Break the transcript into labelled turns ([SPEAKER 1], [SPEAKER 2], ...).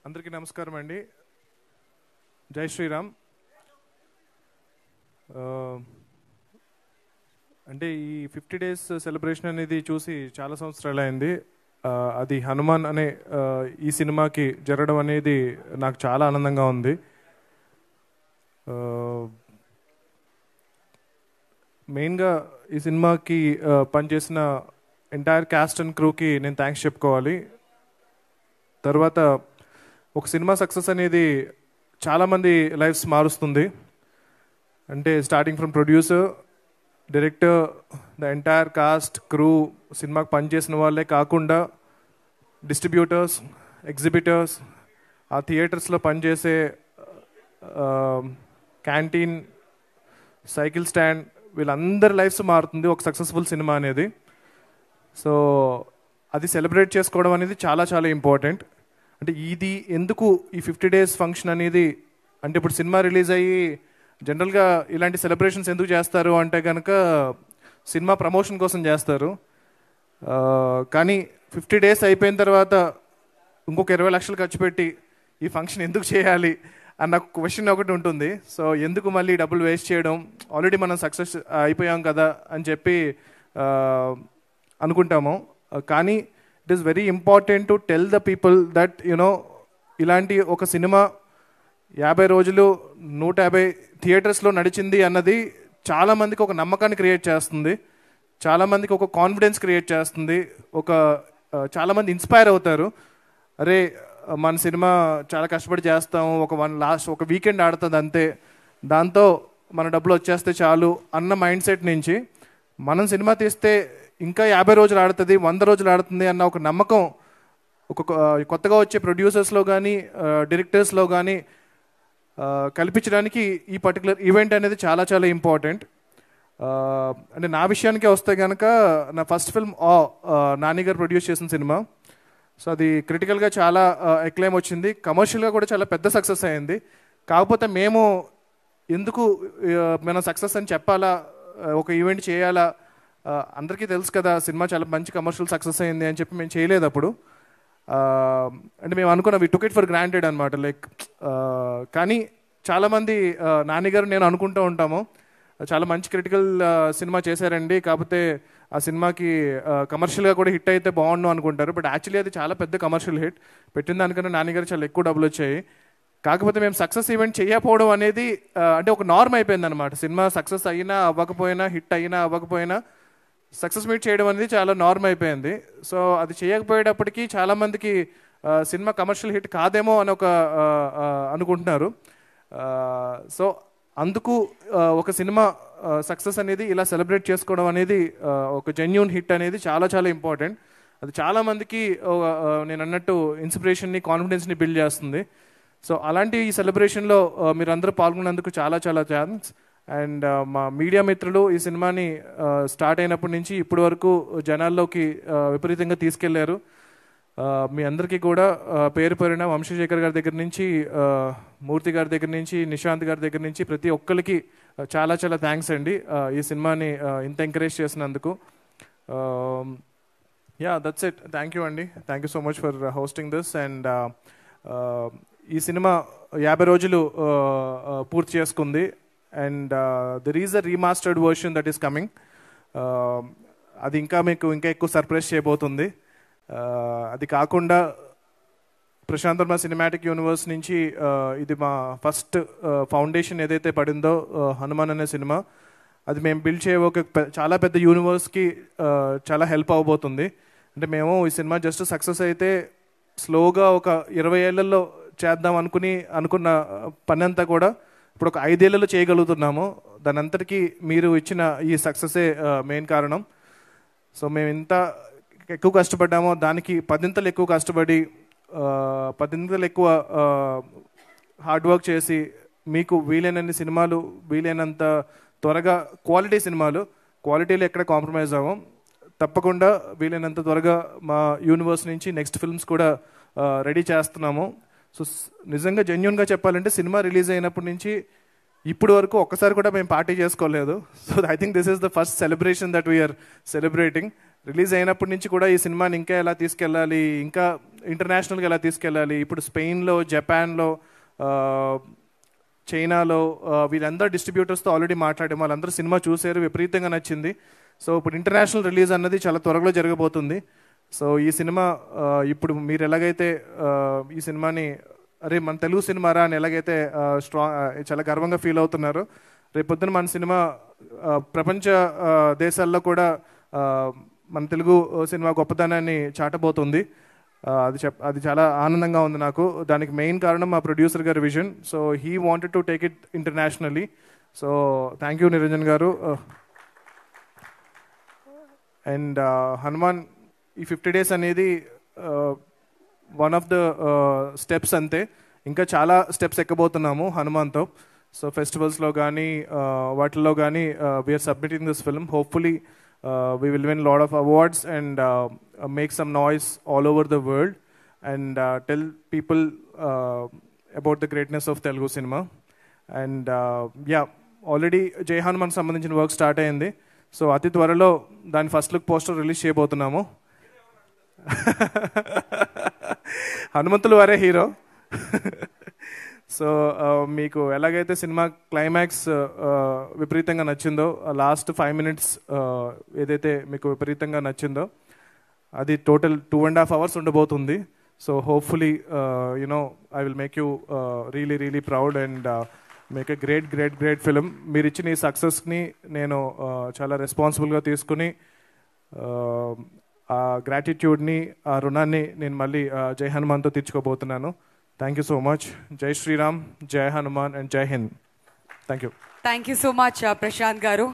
[SPEAKER 1] అందరికీ నమస్కారం అండి. జై శ్రీరామ్. అంటే ఈ 50 days సెలబ్రేషన్ అనేది చూసి చాలా సంవత్సరాలు అయింది. అది హనుమాన్ అనే ఈ సినిమాకి జరగడం అనేది నాకు చాలా ఆనందంగా ఉంది. మెయిన్గా ఈ సినిమాకి పనిచేసిన ఎంటైర్ క్యాస్ట్ అండ్ క్రూకి నేను థ్యాంక్స్ చెప్పుకోవాలి. తర్వాత ఒక సినిమా సక్సెస్ అనేది చాలామంది లైఫ్స్ మారుస్తుంది. అంటే starting from producer, director, the entire cost, crew, సినిమాకి పనిచేసిన వాళ్ళే కాకుండా డిస్ట్రిబ్యూటర్స్, ఎగ్జిబిటర్స్, ఆ థియేటర్స్లో పనిచేసే క్యాంటీన్, సైకిల్ స్టాండ్, వీళ్ళందరి లైఫ్స్ మారుతుంది ఒక సక్సెస్ఫుల్ సినిమా అనేది. సో అది సెలబ్రేట్ చేసుకోవడం అనేది చాలా చాలా ఇంపార్టెంట్. అంటే ఇది ఎందుకు ఈ 50 days ఫంక్షన్ అనేది, అంటే ఇప్పుడు సినిమా రిలీజ్ అయ్యి జనరల్గా ఇలాంటి సెలబ్రేషన్స్ ఎందుకు చేస్తారు అంటే కనుక సినిమా ప్రమోషన్ కోసం చేస్తారు. కానీ 50 days అయిపోయిన తర్వాత ఇంకొక 20 లక్షలు ఖర్చు పెట్టి ఈ ఫంక్షన్ ఎందుకు చేయాలి అన్న క్వశ్చన్ ఒకటి ఉంటుంది. సో ఎందుకు మళ్ళీ డబ్బులు వేస్ట్ చేయడం, ఆల్రెడీ మనం సక్సెస్ అయిపోయాం కదా అని చెప్పి అనుకుంటాము. కానీ it is very important to tell the people that ఇలాంటి ఒక సినిమా 50 రోజులు 150 థియేటర్స్లో నడిచింది అన్నది చాలామందికి ఒక నమ్మకాన్ని క్రియేట్ చేస్తుంది, చాలామందికి ఒక కాన్ఫిడెన్స్ క్రియేట్ చేస్తుంది, చాలామంది ఇన్స్పైర్ అవుతారు. అరే మన సినిమా చాలా కష్టపడి చేస్తాము, ఒక వీకెండ్ ఆడుతుంది అంతే, దాంతో మన డబ్బులు వచ్చేస్తే చాలు అన్న మైండ్ సెట్ నుంచి మనం సినిమా తీస్తే ఇంకా 50 రోజులు ఆడుతుంది, 100 రోజులు ఆడుతుంది అన్న ఒక నమ్మకం కొత్తగా వచ్చే ప్రొడ్యూసర్స్లో కానీ డైరెక్టర్స్లో కానీ కల్పించడానికి ఈ పర్టికులర్ ఈవెంట్ అనేది చాలా చాలా ఇంపార్టెంట్. అంటే నా విషయానికే వస్తే కనుక నా ఫస్ట్ ఫిల్మ్ నాని గారు ప్రొడ్యూస్ చేసిన సినిమా. సో అది క్రిటికల్గా చాలా ఎక్లైమ్ వచ్చింది, కమర్షియల్గా కూడా చాలా పెద్ద సక్సెస్ అయింది. కాకపోతే మేము ఎందుకు మనం సక్సెస్ అని చెప్పాలా, ఒక ఈవెంట్ చేయాలా, అందరికీ తెలుసు కదా సినిమా చాలా మంచి కమర్షియల్ సక్సెస్ అయింది అని చెప్పి మేము చేయలేదు అప్పుడు. అంటే మేము అనుకున్నాం వి టుక్ ఇట్ ఫర్ గ్రాంటెడ్ అనమాట. కానీ చాలామంది నాని గారు నేను అనుకుంటూ ఉంటాము చాలా మంచి క్రిటికల్ సినిమా చేశారండి, కాకపోతే ఆ సినిమాకి కమర్షియల్గా కూడా హిట్ అయితే బాగుండు అనుకుంటారు. బట్ యాక్చువల్లీ అది చాలా పెద్ద కమర్షియల్ హిట్, పెట్టిన దానికన్నా నాని గారు చాలా ఎక్కువ డబ్బులు వచ్చాయి. కాకపోతే మేము సక్సెస్ ఈవెంట్ చేయకపోవడం అనేది అంటే ఒక నార్మ్ అయిపోయింది అనమాట. సినిమా సక్సెస్ అయినా అవ్వకపోయినా, హిట్ అయినా అవ్వకపోయినా సక్సెస్ మీట్ చేయడం అనేది చాలా నార్మ్ అయిపోయింది. సో అది చేయకపోయేటప్పటికీ చాలామందికి సినిమా కమర్షియల్ హిట్ కాదేమో అని అనుకుంటున్నారు. సో అందుకు ఒక సినిమా సక్సెస్ అనేది ఇలా సెలబ్రేట్ చేసుకోవడం అనేది, ఒక జెన్యూన్ హిట్ అనేది చాలా చాలా ఇంపార్టెంట్. అది చాలామందికి నేను అన్నట్టు ఇన్స్పిరేషన్ని, కాన్ఫిడెన్స్ని బిల్డ్ చేస్తుంది. సో అలాంటి ఈ సెలబ్రేషన్లో మీరందరూ పాల్గొన్నందుకు చాలా చాలా థ్యాంక్స్. అండ్ మా మీడియా మిత్రులు ఈ సినిమాని స్టార్ట్ అయినప్పటి నుంచి ఇప్పటి వరకు జనాల్లోకి విపరీతంగా తీసుకెళ్లారు. మీ అందరికీ కూడా పేరు పేరున వంశశేఖర్ గారి దగ్గర నుంచి, మూర్తి గారి దగ్గర నుంచి, నిశాంత్ గారి దగ్గర నుంచి ప్రతి ఒక్కరికి చాలా చాలా థ్యాంక్స్ అండి ఈ సినిమాని ఇంత ఎంకరేజ్ చేసినందుకు. That's it. థ్యాంక్ యూ అండి. Thank you so much for hosting this. And ఈ సినిమా 50 రోజులు పూర్తి చేసుకుంది. And there is a remastered version that is coming. అది ఇంకా ఎక్కువ సర్ప్రైజ్ చేయబోతుంది. అది కాకుండా ప్రశాంత్ వర్మ సినిమాటిక్ యూనివర్స్ నుంచి ఇది మా ఫస్ట్ ఫౌండేషన్ ఏదైతే పడిందో హనుమాన్ అనే సినిమా, అది మేము బిల్డ్ చేయబోయే చాలా పెద్ద యూనివర్స్కి చాలా హెల్ప్ అవ్వబోతుంది. అంటే మేము ఈ సినిమా జస్ట్ సక్సెస్ అయితే స్లోగా ఒక 20 ఏళ్లలో చేద్దాం అనుకున్న పని అంతా కూడా ఇప్పుడు ఒక 5 ఏళ్లలో చేయగలుగుతున్నాము. దాని అంతటికీ మీరు ఇచ్చిన ఈ సక్సెసే మెయిన్ కారణం. సో మేము ఇంత ఎక్కువ కష్టపడ్డామో దానికి 10 ఎక్కువ కష్టపడి 10 ఎక్కువ హార్డ్ వర్క్ చేసి మీకు వీలైనన్ని సినిమాలు, వీలైనంత త్వరగా క్వాలిటీ సినిమాలు, క్వాలిటీలో ఎక్కడ కాంప్రమైజ్ అవ్వం, తప్పకుండా వీలైనంత త్వరగా మా యూనివర్స్ నుంచి నెక్స్ట్ ఫిల్మ్స్ కూడా రెడీ చేస్తున్నాము. సో నిజంగా జెన్యూన్గా చెప్పాలంటే సినిమా రిలీజ్ అయినప్పటి నుంచి ఇప్పుడు వరకు ఒక్కసారి కూడా మేము పార్టీ చేసుకోలేదు. So I think this is the first celebration that we're celebrating. Release అయినప్పటి నుంచి కూడా ఈ సినిమాని ఇంకా ఎలా తీసుకెళ్ళాలి, ఇంకా ఇంటర్నేషనల్గా ఎలా తీసుకెళ్ళాలి. ఇప్పుడు స్పెయిన్లో, జపాన్లో, చైనాలో వీళ్ళందరూ డిస్ట్రిబ్యూటర్స్తో ఆల్రెడీ మాట్లాడాము. వాళ్ళందరూ సినిమా చూసారు, విపరీతంగా నచ్చింది. సో ఇప్పుడు ఇంటర్నేషనల్ రిలీజ్ అన్నది చాలా త్వరలో జరగబోతుంది. సో ఈ సినిమా ఇప్పుడు మీరు ఎలాగైతే ఈ సినిమాని అరే మన తెలుగు సినిమారా అని ఎలాగైతే చాలా గర్వంగా ఫీల్ అవుతున్నారు, రేపొద్దున మన సినిమా ప్రపంచ దేశాల్లో కూడా మన తెలుగు సినిమా గొప్పతనాన్ని చాటబోతుంది. అది చాలా ఆనందంగా ఉంది నాకు. దానికి మెయిన్ కారణం మా ప్రొడ్యూసర్ గారి vision. So he wanted to take it internationally. So thank you Niranjan గారు. అండ్ హనుమాన్ ఈ 50 days అనేది వన్ ఆఫ్ ద స్టెప్స్ అంతే. ఇంకా చాలా స్టెప్స్ ఎక్కబోతున్నాము హనుమాన్తో. సో ఫెస్టివల్స్లో కానీ వాటిల్లో కానీ we're submitting this film. Hopefully we will win a lot of awards and make some noise all over the world and tell people about the greatness of Telugu cinema. And yeah, already Jai Hanuman సంబంధించిన work start అయింది. So అతి త్వరలో దాని first look poster release చేయబోతున్నాము. హనుమంతులు వారే hero. So మీకు ఎలాగైతే cinema climax విపరీతంగా నచ్చిందో, లాస్ట్ 5 minutes ఏదైతే మీకు విపరీతంగా నచ్చిందో, అది టోటల్ 2.5 hours ఉండబోతుంది. So hopefully you know I will make you really proud and make a great film. మీరు ఇచ్చిన ఈ సక్సెస్ని నేను చాలా రెస్పాన్సిబుల్గా తీసుకుని ఆ గ్రాటిట్యూడ్ని, ఆ రుణాన్ని నేను మళ్ళీ జై హనుమాన్తో తీర్చుకోబోతున్నాను. Thank you so much. Jai Shri Ram, Jai Hanuman and Jai Hind. Thank you.
[SPEAKER 2] Thank you so much, Prashant Garu.